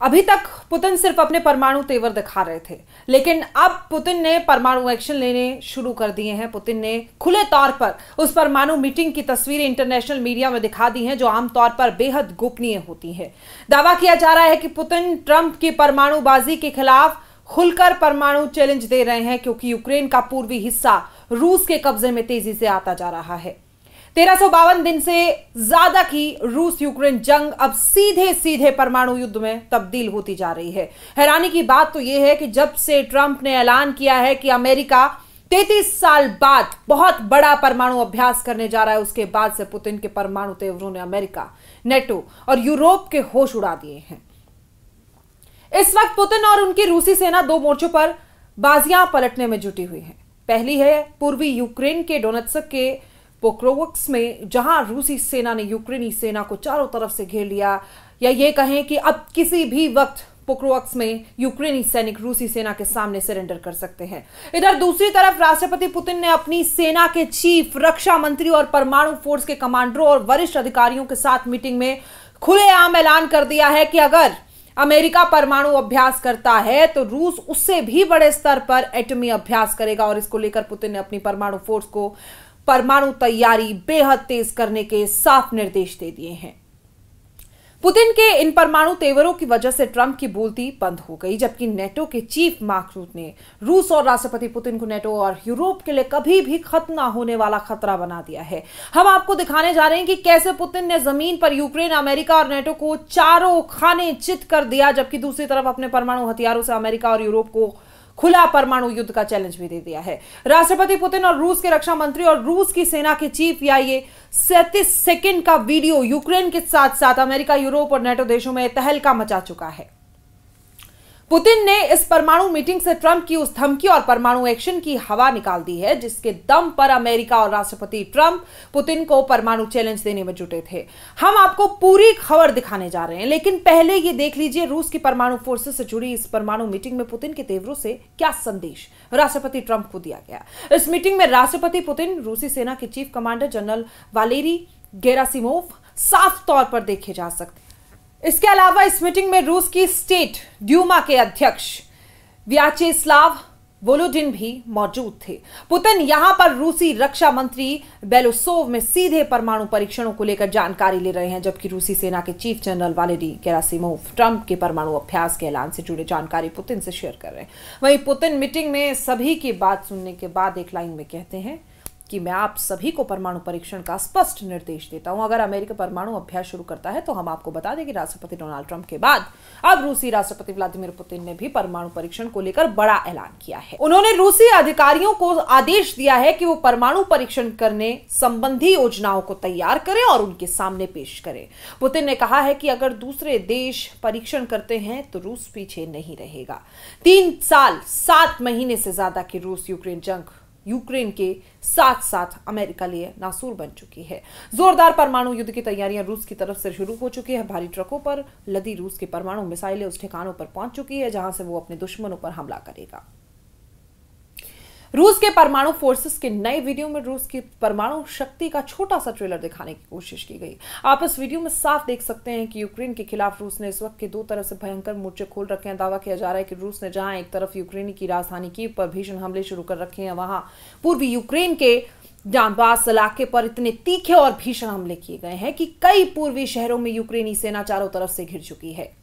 अभी तक पुतिन सिर्फ अपने परमाणु तेवर दिखा रहे थे, लेकिन अब पुतिन ने परमाणु एक्शन लेने शुरू कर दिए हैं। पुतिन ने खुले तौर पर उस परमाणु मीटिंग की तस्वीरें इंटरनेशनल मीडिया में दिखा दी हैं, जो आमतौर पर बेहद गोपनीय होती है। दावा किया जा रहा है कि पुतिन ट्रंप की परमाणुबाजी के खिलाफ खुलकर परमाणु चैलेंज दे रहे हैं, क्योंकि यूक्रेन का पूर्वी हिस्सा रूस के कब्जे में तेजी से आता जा रहा है। 1352 दिन से ज्यादा की रूस यूक्रेन जंग अब सीधे सीधे परमाणु युद्ध में तब्दील होती जा रही है। हैरानी की बात तो यह है कि जब से ट्रंप ने ऐलान किया है कि अमेरिका 33 साल बाद बहुत बड़ा परमाणु अभ्यास करने जा रहा है, उसके बाद से पुतिन के परमाणु तेवरों ने अमेरिका, नेटो और यूरोप के होश उड़ा दिए हैं। इस वक्त पुतिन और उनकी रूसी सेना दो मोर्चों पर बाजियां पलटने में जुटी हुई है। पहली है पूर्वी यूक्रेन के डोनेत्स्क के पोक्रोवस्क में, जहां रूसी सेना ने यूक्रेनी सेना को चारों तरफ से घेर लिया, या ये कहें कि अब किसी भी वक्त पोक्रोवस्क में यूक्रेनी सैनिक रूसी सेना के सामने सरेंडर कर सकते हैं। इधर दूसरी तरफ राष्ट्रपति पुतिन ने अपनी सेना के चीफ, रक्षा मंत्री और परमाणु फोर्स के कमांडरों और वरिष्ठ अधिकारियों के साथ मीटिंग में खुलेआम ऐलान कर दिया है कि अगर अमेरिका परमाणु अभ्यास करता है तो रूस उससे भी बड़े स्तर पर एटमी अभ्यास करेगा, और इसको लेकर पुतिन ने अपनी परमाणु फोर्स को परमाणु तैयारी बेहद तेज करने के साफ निर्देश दे दिए हैं। पुतिन के इन परमाणु तेवरों की वजह से ट्रंप की बोलती बंद हो गई, जबकि नेटो के चीफ मार्क रूट ने रूस और राष्ट्रपति पुतिन को नेटो और यूरोप के लिए कभी भी खत्म ना होने वाला खतरा बना दिया है। हम आपको दिखाने जा रहे हैं कि कैसे पुतिन ने जमीन पर यूक्रेन, अमेरिका और नेटो को चारों खाने चित कर दिया, जबकि दूसरी तरफ अपने परमाणु हथियारों से अमेरिका और यूरोप को खुला परमाणु युद्ध का चैलेंज भी दे दिया है। राष्ट्रपति पुतिन और रूस के रक्षा मंत्री और रूस की सेना के चीफ, या ये 37 सेकंड का वीडियो यूक्रेन के साथ साथ अमेरिका, यूरोप और नेटो देशों में तहलका मचा चुका है। पुतिन ने इस परमाणु मीटिंग से ट्रंप की उस धमकी और परमाणु एक्शन की हवा निकाल दी है, जिसके दम पर अमेरिका और राष्ट्रपति ट्रंप पुतिन को परमाणु चैलेंज देने में जुटे थे। हम आपको पूरी खबर दिखाने जा रहे हैं, लेकिन पहले ये देख लीजिए रूस की परमाणु फोर्सेस से जुड़ी इस परमाणु मीटिंग में पुतिन के तेवरों से क्या संदेश राष्ट्रपति ट्रंप को दिया गया। इस मीटिंग में राष्ट्रपति पुतिन, रूसी सेना के chief commander general Valery Gerasimov साफ तौर पर देखे जा सकते हैं। इसके अलावा इस मीटिंग में रूस की स्टेट ड्यूमा के अध्यक्ष व्याचेस्लाव वोलोडिन भी मौजूद थे। पुतिन यहां पर रूसी रक्षा मंत्री बेलोसोव में सीधे परमाणु परीक्षणों को लेकर जानकारी ले रहे हैं, जबकि रूसी सेना के chief general Valery Gerasimov Trump के परमाणु अभ्यास के ऐलान से जुड़े जानकारी पुतिन से शेयर कर रहे हैं। वहीं पुतिन मीटिंग में सभी की बात सुनने के बाद एक लाइन में कहते हैं कि मैं आप सभी को परमाणु परीक्षण का स्पष्ट निर्देश देता हूं। अगर अमेरिका परमाणु अभ्यास शुरू करता है तो हम आपको बता दें कि राष्ट्रपति डोनाल्ड ट्रंप के बाद अब रूसी राष्ट्रपति व्लादिमीर पुतिन ने भी परमाणु परीक्षण को लेकर बड़ा ऐलान किया है। उन्होंने रूसी अधिकारियों को आदेश दिया है कि वो परमाणु परीक्षण करने संबंधी योजनाओं को तैयार करें और उनके सामने पेश करें। पुतिन ने कहा है कि अगर दूसरे देश परीक्षण करते हैं तो रूस पीछे नहीं रहेगा। 3 साल 7 महीने से ज्यादा की रूस यूक्रेन जंग यूक्रेन के साथ साथ अमेरिका लिए नासूर बन चुकी है। जोरदार परमाणु युद्ध की तैयारियां रूस की तरफ से शुरू हो चुकी है। भारी ट्रकों पर लदी रूस की परमाणु मिसाइलें उस ठिकानों पर पहुंच चुकी है जहां से वो अपने दुश्मनों पर हमला करेगा। रूस के परमाणु फोर्सेस के नए वीडियो में रूस की परमाणु शक्ति का छोटा सा ट्रेलर दिखाने की कोशिश की गई। आप इस वीडियो में साफ देख सकते हैं कि यूक्रेन के खिलाफ रूस ने इस वक्त के दो तरफ से भयंकर मोर्चे खोल रखे हैं। दावा किया जा रहा है कि रूस ने जहां एक तरफ यूक्रेनी की राजधानी कीव पर भीषण हमले शुरू कर रखे हैं, वहां पूर्वी यूक्रेन के डॉनबास इलाके पर इतने तीखे और भीषण हमले किए गए हैं कि कई पूर्वी शहरों में यूक्रेनी सेना चारों तरफ से घिर चुकी है।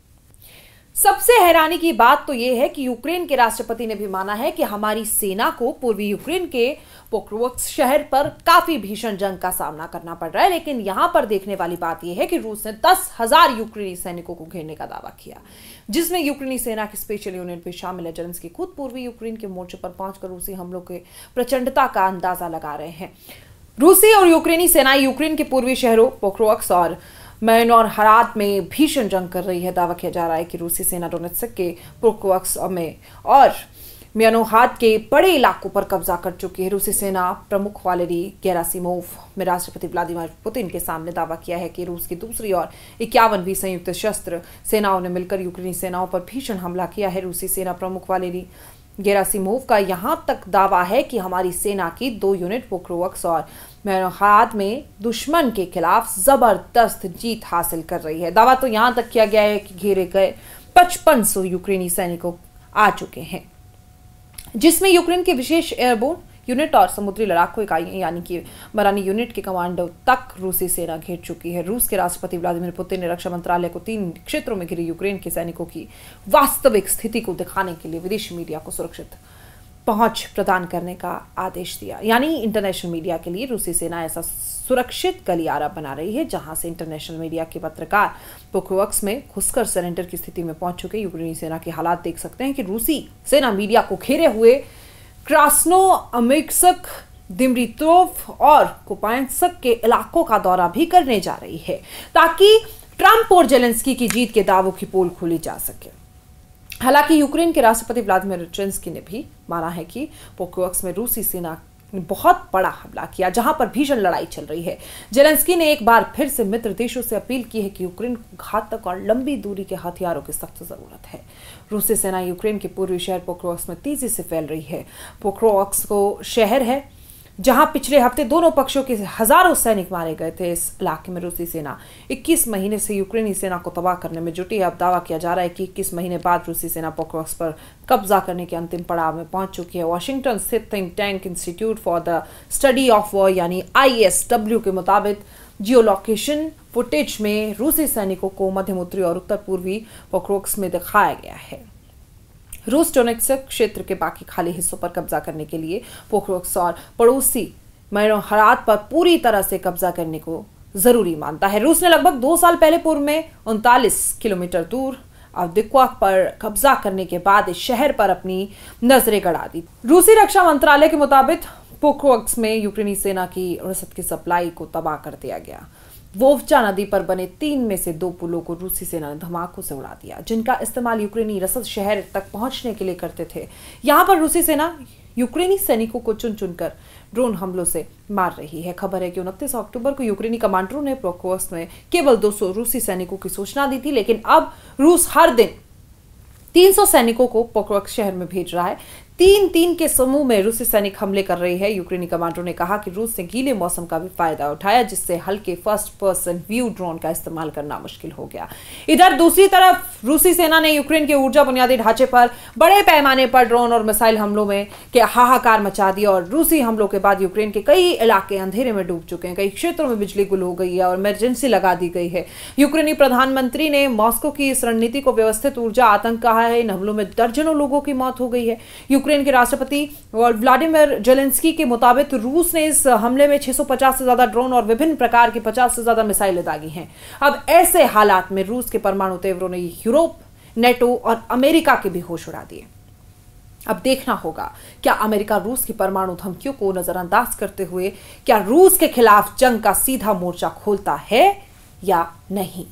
सबसे हैरानी की बात तो यह है कि यूक्रेन के राष्ट्रपति ने भी माना है कि हमारी सेना को पूर्वी यूक्रेन के पोक्रोवस्क शहर पर काफी भीषण जंग का सामना करना पड़ रहा है। लेकिन यहां पर देखने वाली बात यह है कि रूस ने 10,000 यूक्रेनी सैनिकों को घेरने का दावा किया, जिसमें यूक्रेनी सेना की स्पेशल यूनिट भी शामिल है। जेलेंस्की खुद पूर्वी यूक्रेन के मोर्चे पर पहुंचकर रूसी हमलों के प्रचंडता का अंदाजा लगा रहे हैं। रूसी और यूक्रेनी सेनाएं यूक्रेन के पूर्वी शहरों पोक्रोवस्क और मैन और हरात में भीषण जंग कर रही है। दावा किया जा रहा है कि रूसी सेना डोनेत्स्क के पोक्रोवस्क में और म्यानोहाद के बड़े इलाकों पर कब्जा कर चुकी है। रूसी सेना प्रमुख वालेरी गेरासिमोव में राष्ट्रपति व्लादिमीर पुतिन के सामने दावा किया है कि रूस की दूसरी ओर 51 भी संयुक्त शस्त्र सेनाओं ने मिलकर यूक्रेनी सेनाओं पर भीषण हमला किया है। रूसी सेना प्रमुख वालेरी गेरासिमोव का यहां तक दावा है कि हमारी सेना की 2 यूनिट पोक्रोवस्क और म्यानोहाद में दुश्मन के खिलाफ जबरदस्त जीत हासिल कर रही है। दावा तो यहां तक किया गया है कि घेरे गए 5500 यूक्रेनी सैनिकों आ चुके हैं, जिसमें यूक्रेन के विशेष एयरबोर्न यूनिट और समुद्री लड़ाकू इकाइयां यानी कि मरानी यूनिट के कमांडो तक रूसी सेना घेर चुकी है। रूस के राष्ट्रपति व्लादिमीर पुतिन ने रक्षा मंत्रालय को 3 क्षेत्रों में घिरे यूक्रेन के सैनिकों की वास्तविक स्थिति को दिखाने के लिए विदेशी मीडिया को सुरक्षित पहुंच प्रदान करने का आदेश दिया। यानी इंटरनेशनल मीडिया के लिए रूसी सेना ऐसा सुरक्षित गलियारा बना रही है जहां से इंटरनेशनल मीडिया के पत्रकार पोक्रोव्स्क में घुसकर सरेंडर की स्थिति में पहुंच चुके यूक्रेनी सेना के हालात देख सकते हैं कि रूसी सेना मीडिया को घेरे हुए क्रास्नोआर्मेस्क, दिमित्रोव और कुपियांस्क के इलाकों का दौरा भी करने जा रही है ताकि ट्रंप और जेलेंस्की की जीत के दावों की पोल खोली जा सके। हालांकि यूक्रेन के राष्ट्रपति व्लादिमीर जेलेंस्की ने भी माना है कि पोक्रोव्स्क में रूसी सेना ने बहुत बड़ा हमला किया जहां पर भीषण लड़ाई चल रही है। जेलेंस्की ने एक बार फिर से मित्र देशों से अपील की है कि यूक्रेन को घातक और लंबी दूरी के हथियारों की सख्त जरूरत है। रूसी सेना यूक्रेन के पूर्वी शहर पोक्रोव्स्क में तेजी से फैल रही है। पोक्रोव्स्क को शहर है जहां पिछले हफ्ते दोनों पक्षों के हजारों सैनिक मारे गए थे। इस इलाके में रूसी सेना 21 महीने से यूक्रेनी सेना को तबाह करने में जुटी है। अब दावा किया जा रहा है कि 21 महीने बाद रूसी सेना पोक्रोव्स्क पर कब्जा करने के अंतिम पड़ाव में पहुंच चुकी है। वॉशिंगटन स्थित think tank institute for the study of war यानी ISW के मुताबिक जियोलोकेशन फुटेज में रूसी सैनिकों को मध्य उत्तरी और उत्तर पूर्वी पोक्रोव्स्क में दिखाया गया है। रूस डोनेत्स्क क्षेत्र के बाकी खाली हिस्सों पर कब्जा करने के लिए पोक्रोव्स्क और पड़ोसी मैरोहरात पर पूरी तरह से कब्जा करने को जरूरी मानता है। रूस ने लगभग 2 साल पहले पूर्व में 39 किलोमीटर दूर अवदिक्वा पर कब्जा करने के बाद इस शहर पर अपनी नजरें गड़ा दी। रूसी रक्षा मंत्रालय के मुताबिक पोक्रोव्स्क में यूक्रेनी सेना की रसद की सप्लाई को तबाह कर दिया गया। वोल्चा नदी पर बने 3 में से 2 पुलों को रूसी सेना ने धमाकों से उड़ा दिया, जिनका इस्तेमाल यूक्रेनी रसद शहर तक पहुंचने के लिए करते थे। यहां पर रूसी सेना यूक्रेनी सैनिकों को चुन चुनकर ड्रोन हमलों से मार रही है। खबर है कि 29 अक्टूबर को यूक्रेनी कमांडरों ने पोक्रोव्स्क में केवल 200 रूसी सैनिकों की सूचना दी थी, लेकिन अब रूस हर दिन 300 सैनिकों को पोक्रोव्स्क शहर में भेज रहा है। 3-3 के समूह में रूसी सैनिक हमले कर रही है। यूक्रेनी कमांडरों ने कहा कि रूस ने गीले मौसम का भी फायदा उठाया, जिससे हल्के फर्स्ट पर्सन व्यू ड्रोन का इस्तेमाल करना मुश्किल हो गया। इधर दूसरी तरफ रूसी सेना ने यूक्रेन के ऊर्जा बुनियादी ढांचे पर बड़े पैमाने पर ड्रोन और मिसाइल हमलों में के हाहाकार मचा दिया और रूसी हमलों के बाद यूक्रेन के कई इलाके अंधेरे में डूब चुके हैं। कई क्षेत्रों में बिजली गुल हो गई है और इमरजेंसी लगा दी गई है। यूक्रेनी प्रधानमंत्री ने मॉस्को की इस रणनीति को व्यवस्थित ऊर्जा आतंक कहा है। इन हमलों में दर्जनों लोगों की मौत हो गई है। यूक्रेन के राष्ट्रपति व्लादिमीर जेलेंस्की के मुताबिक रूस ने इस हमले में 650 से ज्यादा ड्रोन और विभिन्न प्रकार की 50 से ज्यादा मिसाइलें दागी हैं। अब ऐसे हालात में रूस के परमाणु तेवरों ने यूरोप, नेटो और अमेरिका के भी होश उड़ा दिए। अब देखना होगा क्या अमेरिका रूस की परमाणु धमकियों को नजरअंदाज करते हुए क्या रूस के खिलाफ जंग का सीधा मोर्चा खोलता है या नहीं।